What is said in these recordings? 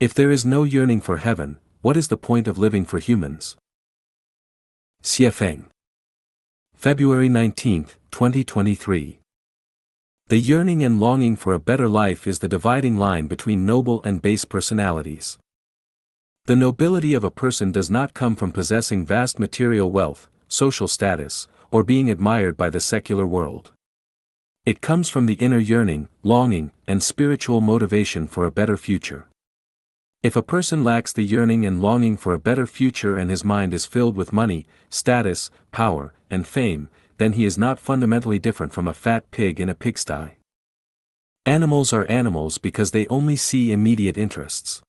If there is no yearning for heaven, what is the point of living for humans? Xiefeng. February 19, 2023. The yearning and longing for a better life is the dividing line between noble and base personalities. The nobility of a person does not come from possessing vast material wealth, social status, or being admired by the secular world. It comes from the inner yearning, longing, and spiritual motivation for a better future. If a person lacks the yearning and longing for a better future and his mind is filled with money, status, power, and fame, then he is not fundamentally different from a fat pig in a pigsty. Animals are animals because they only see immediate interests.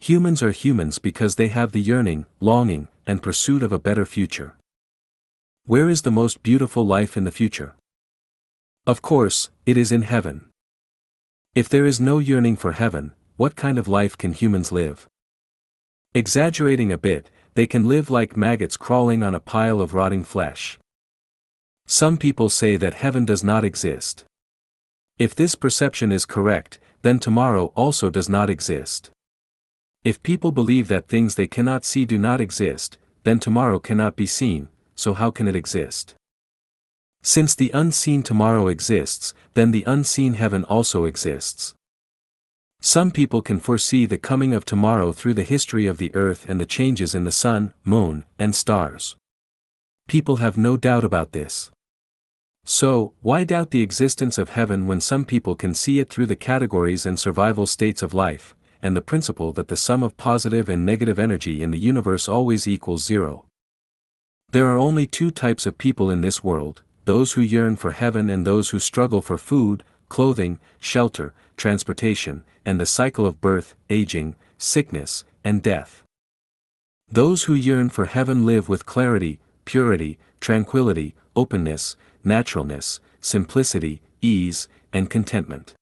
Humans are humans because they have the yearning, longing, and pursuit of a better future. Where is the most beautiful life in the future? Of course, it is in heaven. If there is no yearning for heaven, what kind of life can humans live? Exaggerating a bit, they can live like maggots crawling on a pile of rotting flesh. Some people say that heaven does not exist. If this perception is correct, then tomorrow also does not exist. If people believe that things they cannot see do not exist, then tomorrow cannot be seen, so how can it exist? Since the unseen tomorrow exists, then the unseen heaven also exists. Some people can foresee the coming of tomorrow through the history of the earth and the changes in the sun, moon, and stars. People have no doubt about this. So, why doubt the existence of heaven when some people can see it through the categories and survival states of life, and the principle that the sum of positive and negative energy in the universe always equals zero? There are only two types of people in this world, those who yearn for heaven and those who struggle for food, clothing, shelter, transportation, and the cycle of birth, aging, sickness, and death. Those who yearn for heaven live with clarity, purity, tranquility, openness, naturalness, simplicity, ease, and contentment.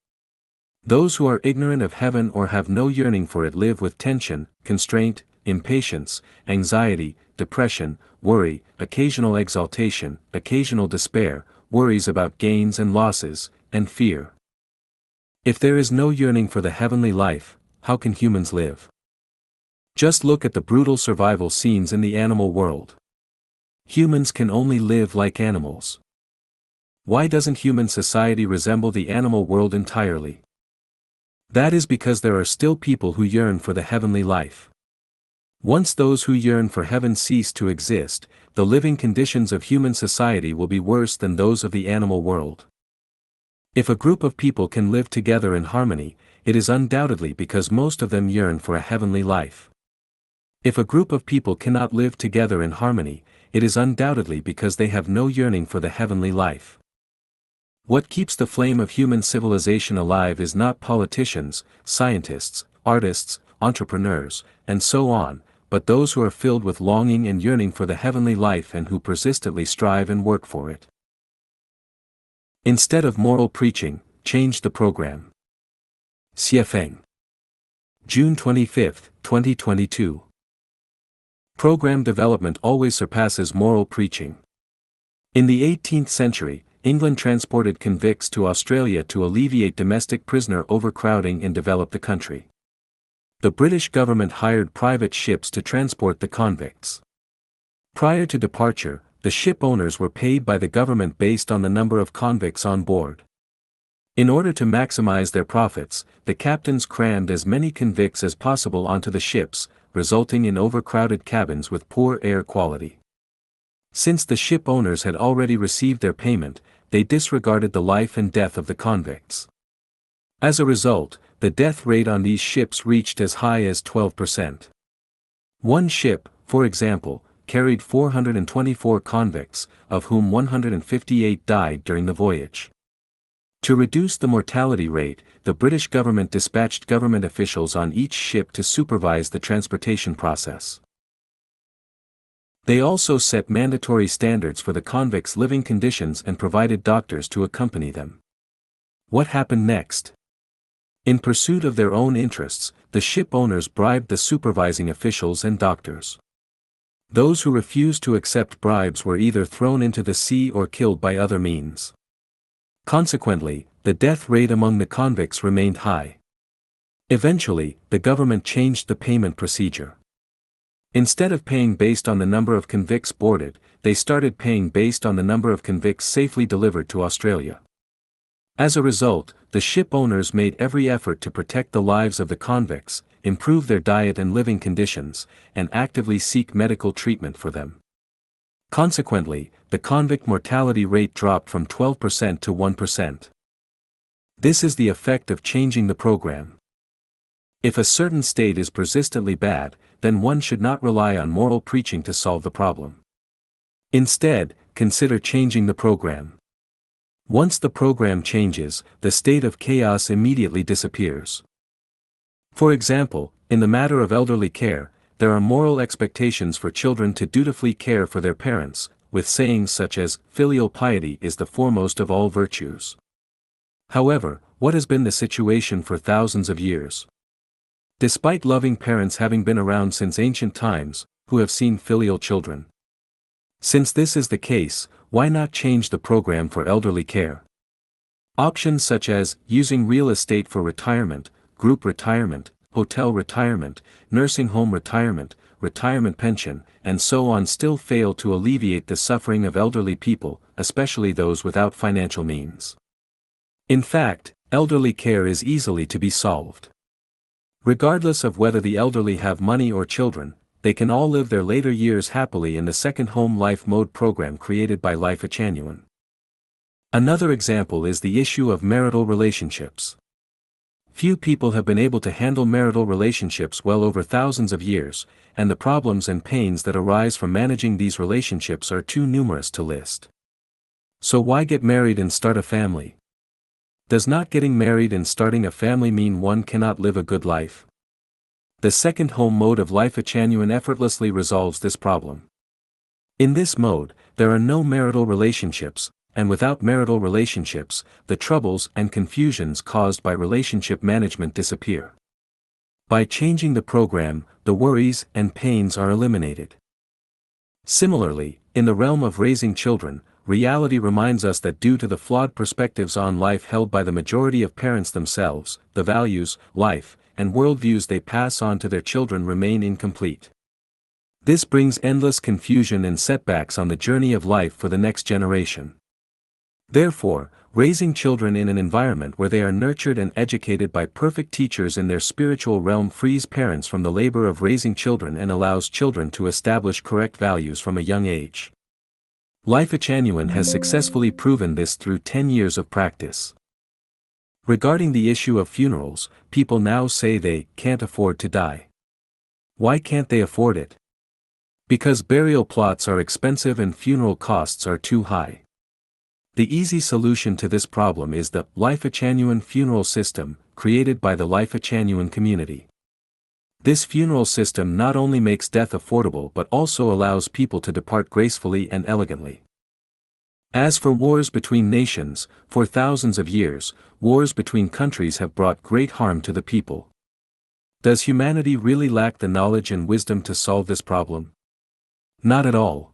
Those who are ignorant of heaven or have no yearning for it live with tension, constraint, impatience, anxiety, depression, worry, occasional exaltation, occasional despair, worries about gains and losses, and fear. If there is no yearning for the heavenly life, how can humans live? Just look at the brutal survival scenes in the animal world. Humans can only live like animals. Why doesn't human society resemble the animal world entirely? That is because there are still people who yearn for the heavenly life. Once those who yearn for heaven cease to exist, the living conditions of human society will be worse than those of the animal world. If a group of people can live together in harmony, it is undoubtedly because most of them yearn for a heavenly life. If a group of people cannot live together in harmony, it is undoubtedly because they have no yearning for the heavenly life. What keeps the flame of human civilization alive is not politicians, scientists, artists, entrepreneurs, and so on, but those who are filled with longing and yearning for the heavenly life and who persistently strive and work for it. Instead of moral preaching, change the program. Xiefeng. June 25, 2022. Program development always surpasses moral preaching. In the 18th century, England transported convicts to Australia to alleviate domestic prisoner overcrowding and develop the country. The British government hired private ships to transport the convicts. Prior to departure, the ship owners were paid by the government based on the number of convicts on board. In order to maximize their profits, the captains crammed as many convicts as possible onto the ships, resulting in overcrowded cabins with poor air quality. Since the ship owners had already received their payment, they disregarded the life and death of the convicts. As a result, the death rate on these ships reached as high as 12%. One ship, for example, carried 424 convicts, of whom 158 died during the voyage. To reduce the mortality rate, the British government dispatched government officials on each ship to supervise the transportation process. They also set mandatory standards for the convicts' living conditions and provided doctors to accompany them. What happened next? In pursuit of their own interests, the ship owners bribed the supervising officials and doctors. Those who refused to accept bribes were either thrown into the sea or killed by other means. Consequently, the death rate among the convicts remained high. Eventually, the government changed the payment procedure. Instead of paying based on the number of convicts boarded, they started paying based on the number of convicts safely delivered to Australia. As a result, the ship owners made every effort to protect the lives of the convicts, improve their diet and living conditions, and actively seek medical treatment for them. Consequently, the convict mortality rate dropped from 12% to 1%. This is the effect of changing the program. If a certain state is persistently bad, then one should not rely on moral preaching to solve the problem. Instead, consider changing the program. Once the program changes, the state of chaos immediately disappears. For example, in the matter of elderly care, there are moral expectations for children to dutifully care for their parents, with sayings such as, "Filial piety is the foremost of all virtues." However, what has been the situation for thousands of years? Despite loving parents having been around since ancient times, who have seen filial children? Since this is the case, why not change the program for elderly care? Options such as using real estate for retirement, group retirement, hotel retirement, nursing home retirement, retirement pension, and so on still fail to alleviate the suffering of elderly people, especially those without financial means. In fact, elderly care is easily to be solved. Regardless of whether the elderly have money or children, they can all live their later years happily in the second home life mode program created by Lifechanyuan. Another example is the issue of marital relationships. Few people have been able to handle marital relationships well over thousands of years, and the problems and pains that arise from managing these relationships are too numerous to list. So why get married and start a family? Does not getting married and starting a family mean one cannot live a good life? The second home mode of Lifechanyuan effortlessly resolves this problem. In this mode, there are no marital relationships, and without marital relationships, the troubles and confusions caused by relationship management disappear. By changing the program, the worries and pains are eliminated. Similarly, in the realm of raising children, reality reminds us that due to the flawed perspectives on life held by the majority of parents themselves, the values, life, and worldviews they pass on to their children remain incomplete. This brings endless confusion and setbacks on the journey of life for the next generation. Therefore, raising children in an environment where they are nurtured and educated by perfect teachers in their spiritual realm frees parents from the labor of raising children and allows children to establish correct values from a young age. Lifechanyuan has successfully proven this through 10 years of practice. Regarding the issue of funerals, people now say they can't afford to die. Why can't they afford it? Because burial plots are expensive and funeral costs are too high. The easy solution to this problem is the Lifechanyuan funeral system, created by the Lifechanyuan community. This funeral system not only makes death affordable but also allows people to depart gracefully and elegantly. As for wars between nations, for thousands of years, wars between countries have brought great harm to the people. Does humanity really lack the knowledge and wisdom to solve this problem? Not at all.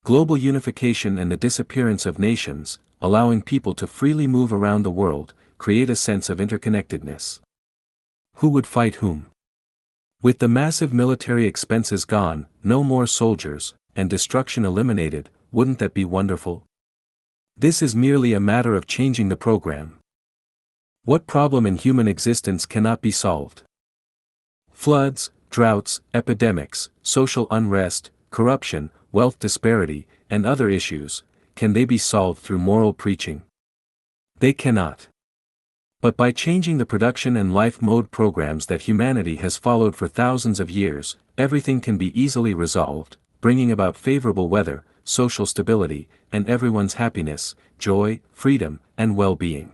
Global unification and the disappearance of nations, allowing people to freely move around the world, create a sense of interconnectedness. Who would fight whom? With the massive military expenses gone, no more soldiers, and destruction eliminated, wouldn't that be wonderful? This is merely a matter of changing the program. What problem in human existence cannot be solved? Floods, droughts, epidemics, social unrest, corruption, wealth disparity, and other issues, can they be solved through moral preaching? They cannot. But by changing the production and life mode programs that humanity has followed for thousands of years, everything can be easily resolved, bringing about favorable weather, social stability, and everyone's happiness, joy, freedom, and well-being.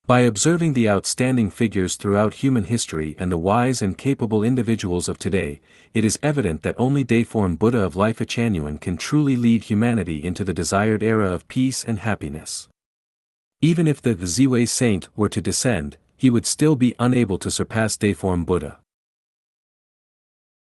By observing the outstanding figures throughout human history and the wise and capable individuals of today, it is evident that only Deiform Buddha of Lifechanyuan can truly lead humanity into the desired era of peace and happiness. Ziwei saint were to descend, he would still be unable to surpass Deiform Buddha.